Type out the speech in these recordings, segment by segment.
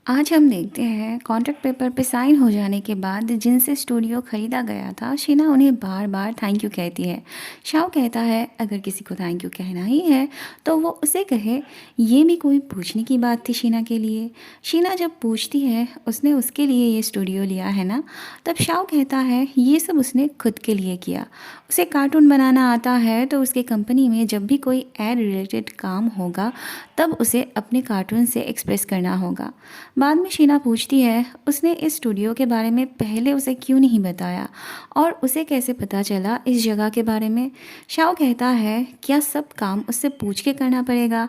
आज हम देखते हैं कॉन्ट्रैक्ट पेपर पे साइन हो जाने के बाद जिनसे स्टूडियो खरीदा गया था, शीना उन्हें बार बार थैंक यू कहती है। शाओ कहता है अगर किसी को थैंक यू कहना ही है तो वो उसे कहे। ये भी कोई पूछने की बात थी शीना के लिए। शीना जब पूछती है उसने उसके लिए ये स्टूडियो लिया है ना, तब शाओ कहता है ये सब उसने खुद के लिए किया। उसे कार्टून बनाना आता है तो उसके कंपनी में जब भी कोई एड रिलेटेड काम होगा तब उसे अपने कार्टून से एक्सप्रेस करना होगा। बाद में शीना पूछती है उसने इस स्टूडियो के बारे में पहले उसे क्यों नहीं बताया और उसे कैसे पता चला इस जगह के बारे में। शाओ कहता है क्या सब काम उससे पूछ के करना पड़ेगा।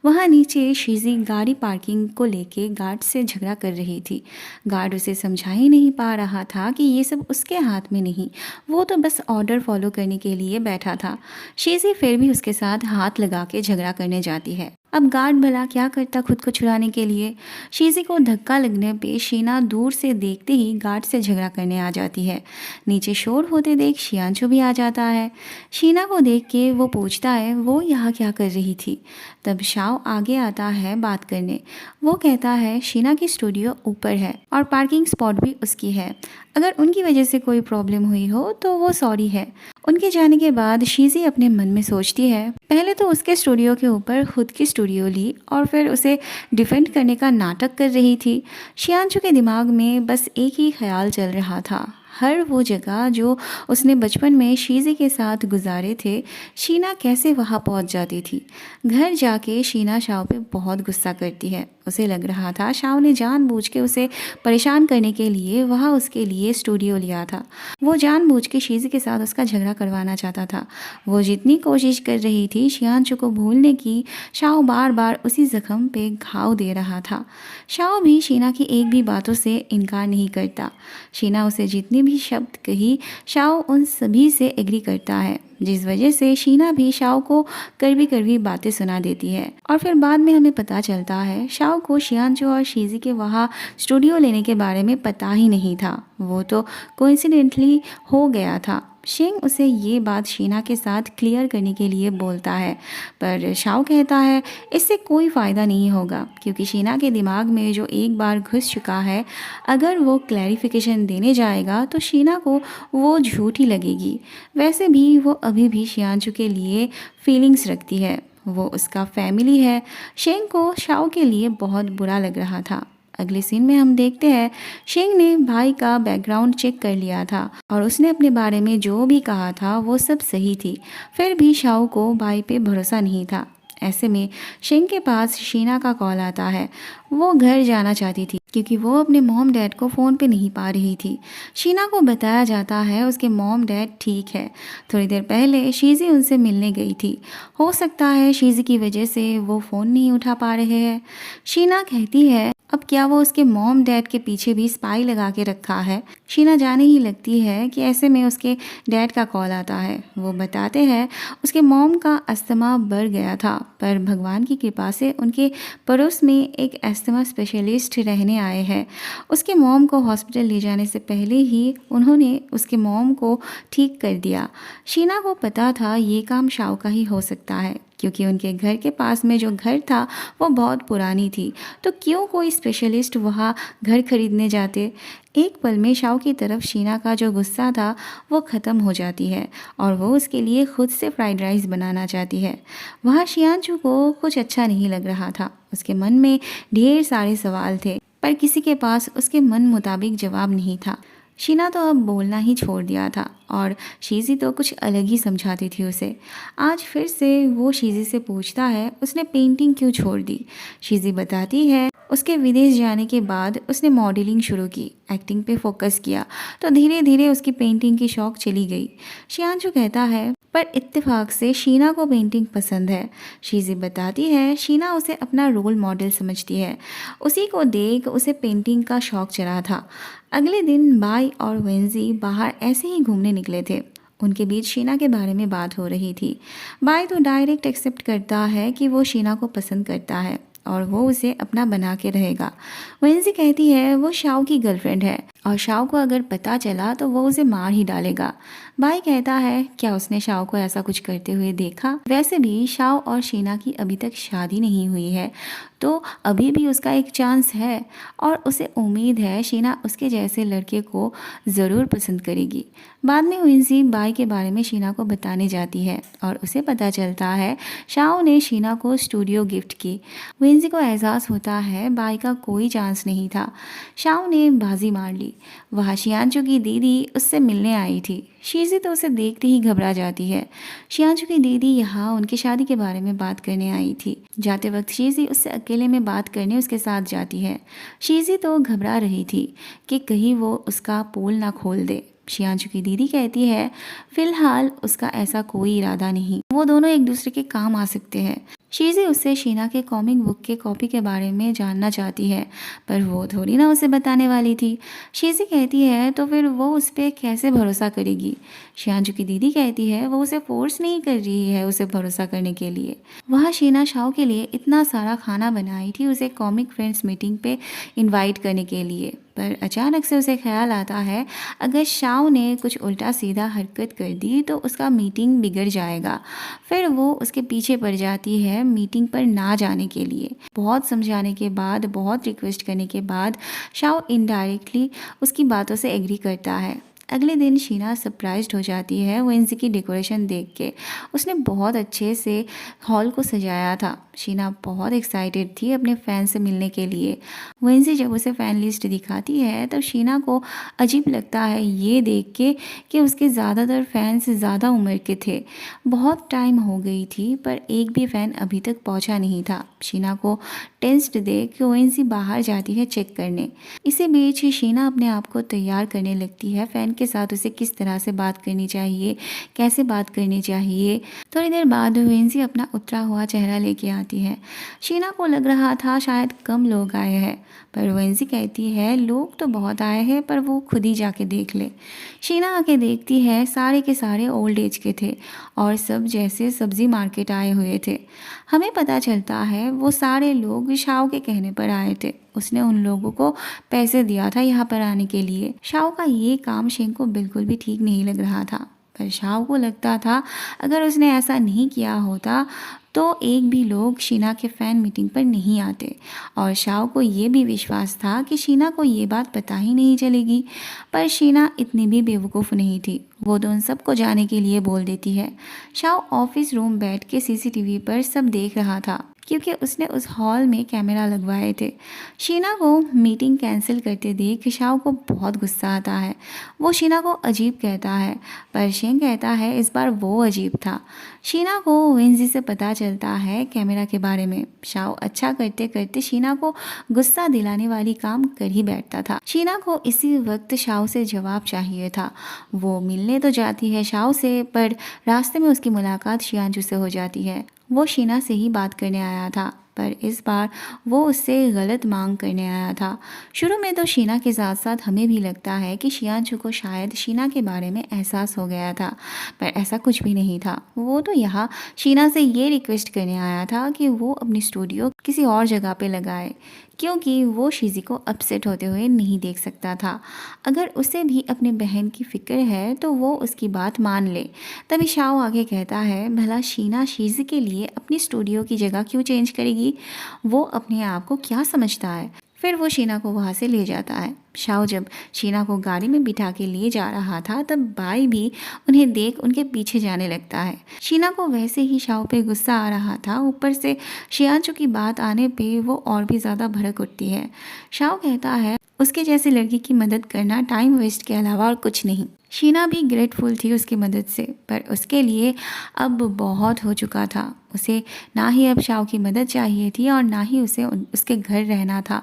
वहाँ नीचे शीजी गाड़ी पार्किंग को लेके गार्ड से झगड़ा कर रही थी। गार्ड उसे समझा ही नहीं पा रहा था कि ये सब उसके हाथ में नहीं, वो तो बस ऑर्डर फॉलो करने के लिए बैठा था। शीजी फिर भी उसके साथ हाथ लगा के झगड़ा करने जाती है। अब गार्ड भला क्या करता खुद को छुड़ाने के लिए। शीजी को धक्का लगने पे शीना दूर से देखते ही गार्ड से झगड़ा करने आ जाती है। नीचे शोर होते देख शियांचो भी आ जाता है। शीना को देख के वो पूछता है वो यहाँ क्या कर रही थी। तब शाओ आगे आता है बात करने। वो कहता है शीना की स्टूडियो ऊपर है और पार्किंग स्पॉट भी उसकी है। अगर उनकी वजह से कोई प्रॉब्लम हुई हो तो वो सॉरी है। उनके जाने के बाद शीजी अपने मन में सोचती है पहले तो उसके स्टूडियो के ऊपर खुद की स्टूडियो ली और फिर उसे डिफेंड करने का नाटक कर रही थी। शियांशु के दिमाग में बस एक ही ख्याल चल रहा था, हर वो जगह जो उसने बचपन में शीजी के साथ गुजारे थे, शीना कैसे वहाँ पहुँच जाती थी। घर जाके शीना शाओ पे बहुत गुस्सा करती है। उसे लग रहा था शाओ ने जानबूझ के उसे परेशान करने के लिए वहाँ उसके लिए स्टूडियो लिया था। वो जानबूझ के शीजी के साथ उसका झगड़ा करवाना चाहता था। वो जितनी कोशिश कर रही थी शियांशु को भूलने की, शाओ बार बार उसी जख्म पे घाव दे रहा था। शाओ भी शीना की एक भी बातों से इनकार नहीं करता। शीना उसे जितनी भी शब्द कही शाओ उन सभी से एग्री करता है, जिस वजह से शीना भी शाओ को कड़वी कड़वी बातें सुना देती है। और फिर बाद में हमें पता चलता है शाओ को शियांचो और शीजी के वहाँ स्टूडियो लेने के बारे में पता ही नहीं था, वो तो कोइंसिडेंटली हो गया था। शेंग उसे ये बात शीना के साथ क्लियर करने के लिए बोलता है, पर शाओ कहता है इससे कोई फ़ायदा नहीं होगा क्योंकि शीना के दिमाग में जो एक बार घुस चुका है, अगर वो क्लैरिफिकेशन देने जाएगा तो शीना को वो झूठी लगेगी। वैसे भी वो अभी भी शियांचू के लिए फीलिंग्स रखती है, वो उसका फैमिली है। शेंग को शाओ के लिए बहुत बुरा लग रहा था। अगले सीन में हम देखते हैं शेंग ने भाई का बैकग्राउंड चेक कर लिया था और उसने अपने बारे में जो भी कहा था वो सब सही थी। फिर भी शाओ को भाई पे भरोसा नहीं था। ऐसे में शेंग के पास शीना का कॉल आता है। वो घर जाना चाहती थी क्योंकि वो अपने मॉम डैड को फ़ोन पे नहीं पा रही थी। शीना को बताया जाता है उसके मॉम डैड ठीक है। थोड़ी देर पहले शीजी उनसे मिलने गई थी। हो सकता है शीजी की वजह से वो फ़ोन नहीं उठा पा रहे हैं। शीना कहती है अब क्या वो उसके मॉम डैड के पीछे भी स्पाई लगा के रखा है। शीना जाने ही लगती है कि ऐसे में उसके डैड का कॉल आता है। वो बताते हैं उसके मॉम का अस्थमा बढ़ गया था, पर भगवान की कृपा से उनके पड़ोस में एक अस्थमा स्पेशलिस्ट रहने आए हैं। उसके मॉम को हॉस्पिटल ले जाने से पहले ही उन्होंने उसके मॉम को ठीक कर दिया। शीना को पता था ये काम शाओ का ही हो सकता है क्योंकि उनके घर के पास में जो घर था वो बहुत पुरानी थी, तो क्यों कोई स्पेशलिस्ट वहाँ घर खरीदने जाते। एक पल में शाओ की तरफ शीना का जो गुस्सा था वो ख़त्म हो जाती है और वो उसके लिए खुद से फ्राइड राइस बनाना चाहती है। वहाँ शियांचू को कुछ अच्छा नहीं लग रहा था। उसके मन में ढेर सारे सवाल थे पर किसी के पास उसके मन मुताबिक जवाब नहीं था। शीना तो अब बोलना ही छोड़ दिया था और शीजी तो कुछ अलग ही समझाती थी उसे। आज फिर से वो शीजी से पूछता है उसने पेंटिंग क्यों छोड़ दी। शीजी बताती है उसके विदेश जाने के बाद उसने मॉडलिंग शुरू की, एक्टिंग पे फोकस किया, तो धीरे धीरे उसकी पेंटिंग की शौक चली गई। शियांशु कहता है पर इत्तेफाक से शीना को पेंटिंग पसंद है। शीजी बताती है शीना उसे अपना रोल मॉडल समझती है, उसी को देख उसे पेंटिंग का शौक चढ़ा था। अगले दिन बाई और वेंजी बाहर ऐसे ही घूमने निकले थे। उनके बीच शीना के बारे में बात हो रही थी। बाई तो डायरेक्ट एक्सेप्ट करता है कि वो शीना को पसंद करता है और वो उसे अपना बना के रहेगा। वेंजी कहती है वो शाओ की गर्लफ्रेंड है और शाओ को अगर पता चला तो वो उसे मार ही डालेगा। भाई कहता है क्या उसने शाओ को ऐसा कुछ करते हुए देखा? वैसे भी शाओ और शीना की अभी तक शादी नहीं हुई है, तो अभी भी उसका एक चांस है और उसे उम्मीद है शीना उसके जैसे लड़के को ज़रूर पसंद करेगी। बाद में विंसी बाई के बारे में शीना को बताने जाती है और उसे पता चलता है शाओ ने शीना को स्टूडियो गिफ्ट की। विंसी को एहसास होता है बाई का कोई चांस नहीं था, शाओ ने बाजी मार ली। वहाँ शियांचू की दीदी उससे मिलने आई थी। शीजी तो उसे देखते ही घबरा जाती है। शियांचू की दीदी यहाँ उनकी शादी के बारे में बात करने आई थी। जाते वक्त शीजी उससे अकेले में बात करने उसके साथ जाती है। शीजी तो घबरा रही थी कि कहीं वो उसका पोल ना खोल दे। शियांचू की दीदी कहती है फिलहाल उसका ऐसा कोई इरादा नहीं, वो दोनों एक दूसरे के काम आ सकते हैं। शीजी उससे शीना के कॉमिक बुक के कॉपी के बारे में जानना चाहती है, पर वो थोड़ी ना उसे बताने वाली थी। शीजी कहती है तो फिर वो उस पर कैसे भरोसा करेगी? शियांचू की दीदी कहती है वो उसे फोर्स नहीं कर रही है उसे भरोसा करने के लिए। वहाँ शीना शाओ के लिए इतना सारा खाना बनाई थी उसे कॉमिक फ्रेंड्स मीटिंग पे इनवाइट करने के लिए, पर अचानक से उसे ख्याल आता है अगर शाओ ने कुछ उल्टा सीधा हरकत कर दी तो उसका मीटिंग बिगड़ जाएगा। फिर वो उसके पीछे पड़ जाती है मीटिंग पर ना जाने के लिए। बहुत समझाने के बाद, बहुत रिक्वेस्ट करने के बाद शाओ इनडायरेक्टली उसकी बातों से एग्री करता है। अगले दिन शीना सरप्राइज्ड हो जाती है वेंसी की डेकोरेशन देख के। उसने बहुत अच्छे से हॉल को सजाया था। शीना बहुत एक्साइटेड थी अपने फैन से मिलने के लिए। वेंसी जब उसे फ़ैन लिस्ट दिखाती है तब शीना को अजीब लगता है ये देख के कि उसके ज़्यादातर फैंस ज़्यादा उम्र के थे। बहुत टाइम हो गई थी पर एक भी फ़ैन अभी तक पहुंचा नहीं था। शीना को टेंस्ड देख वेंसी बाहर जाती है चेक करने। इसी बीच शीना अपने आप को तैयार करने लगती है फ़ैन के साथ उसे किस तरह से बात करनी चाहिए, कैसे बात करनी चाहिए। थोड़ी देर बाद वेंसी अपना उतरा हुआ चेहरा लेके आती है। शीना को लग रहा था शायद कम लोग आए हैं, पर वेंसी कहती है लोग तो बहुत आए हैं पर वो खुद ही जाके देख ले। शीना आके देखती है सारे के सारे ओल्ड एज के थे और सब जैसे सब्जी मार्केट आए हुए थे। हमें पता चलता है वो सारे लोग शाओ के कहने पर आए थे। उसने उन लोगों को पैसे दिया था यहाँ पर आने के लिए। शाओ का ये काम शेंग को बिल्कुल भी ठीक नहीं लग रहा था, पर शाओ को लगता था अगर उसने ऐसा नहीं किया होता तो एक भी लोग शीना के फ़ैन मीटिंग पर नहीं आते। और शाओ को ये भी विश्वास था कि शीना को ये बात पता ही नहीं चलेगी, पर शीना इतनी भी बेवकूफ़ नहीं थी। वो तो उन सबको जाने के लिए बोल देती है। शाओ ऑफिस रूम बैठ के सीसीटीवी पर सब देख रहा था क्योंकि उसने उस हॉल में कैमरा लगवाए थे। शीना को मीटिंग कैंसिल करते देख शाओ को बहुत गुस्सा आता है। वो शीना को अजीब कहता है, पर शेंग कहता है इस बार वो अजीब था। शीना को वेंजी से पता चलता है कैमरा के बारे में। शाओ अच्छा करते करते शीना को गुस्सा दिलाने वाली काम कर ही बैठता था। शीना को इसी वक्त शाओ से जवाब चाहिए था। वो मिलने तो जाती है शाओ से, पर रास्ते में उसकी मुलाकात शियांचू से हो जाती है। वो शीना से ही बात करने आया था, पर इस बार वो उससे गलत मांग करने आया था। शुरू में तो शीना के साथ साथ हमें भी लगता है कि शियांचू को शायद शीना के बारे में एहसास हो गया था, पर ऐसा कुछ भी नहीं था। वो तो यहाँ शीना से ये रिक्वेस्ट करने आया था कि वो अपनी स्टूडियो किसी और जगह पे लगाए, क्योंकि वो शीजी को अपसेट होते हुए नहीं देख सकता था। अगर उसे भी अपनी बहन की फ़िक्र है तो वो उसकी बात मान ले। तभी शाओ आगे कहता है भला शीना शीजी के लिए अपनी स्टूडियो की जगह क्यों चेंज करेगी? वो अपने आप को क्या समझता है? फिर वो शीना को वहाँ से ले जाता है। शाओ जब शीना को गाड़ी में बिठा के लिए जा रहा था तब बाई भी उन्हें देख उनके पीछे जाने लगता है। शीना को वैसे ही शाओ पे गुस्सा आ रहा था, ऊपर से शियांचू की बात आने पे वो और भी ज़्यादा भड़क उठती है। शाओ कहता है उसके जैसी लड़की की मदद करना टाइम वेस्ट के अलावा और कुछ नहीं। शीना भी ग्रेटफुल थी उसकी मदद से, पर उसके लिए अब बहुत हो चुका था। उसे ना ही अब शाओ की मदद चाहिए थी और ना ही उसे उसके घर रहना था।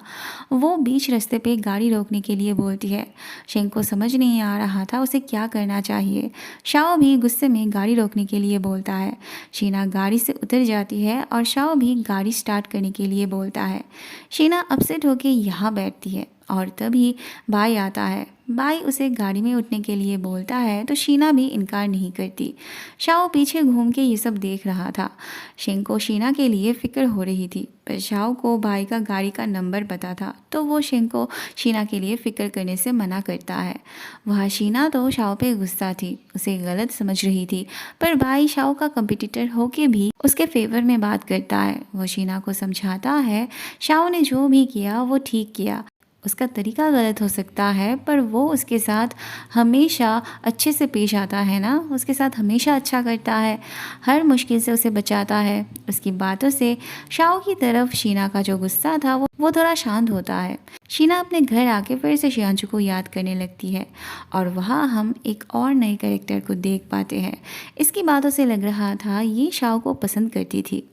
वो बीच रास्ते पे गाड़ी रोकने के लिए बोलती है। शेंग को समझ नहीं आ रहा था उसे क्या करना चाहिए। शाओ भी गुस्से में गाड़ी रोकने के लिए बोलता है। शीना गाड़ी से उतर जाती है और शाओ भी गाड़ी स्टार्ट करने के लिए बोलता है। शीना अपसेट होकर यहाँ बैठती है और तभी भाई आता है। भाई उसे गाड़ी में उठने के लिए बोलता है तो शीना भी इनकार नहीं करती। शाओ पीछे घूम के ये सब देख रहा था। शेंग को शीना के लिए फिक्र हो रही थी, पर शाओ को भाई का गाड़ी का नंबर पता था, तो वो शेंग को शीना के लिए फिक्र करने से मना करता है। वह शीना तो शाओ पे गुस्सा थी, उसे गलत समझ रही थी, पर भाई शाओ का कंपटीटर होके भी उसके फेवर में बात करता है। वो शीना को समझाता है शाओ ने जो भी किया वो ठीक किया, उसका तरीका गलत हो सकता है पर वो उसके साथ हमेशा अच्छे से पेश आता है ना, उसके साथ हमेशा अच्छा करता है, हर मुश्किल से उसे बचाता है। उसकी बातों से शाओ की तरफ शीना का जो गुस्सा था वो थोड़ा शांत होता है। शीना अपने घर आके फिर से शियांशु को याद करने लगती है और वहाँ हम एक और नए कैरेक्टर को देख पाते हैं। इसकी बातों से लग रहा था ये शाओ को पसंद करती थी।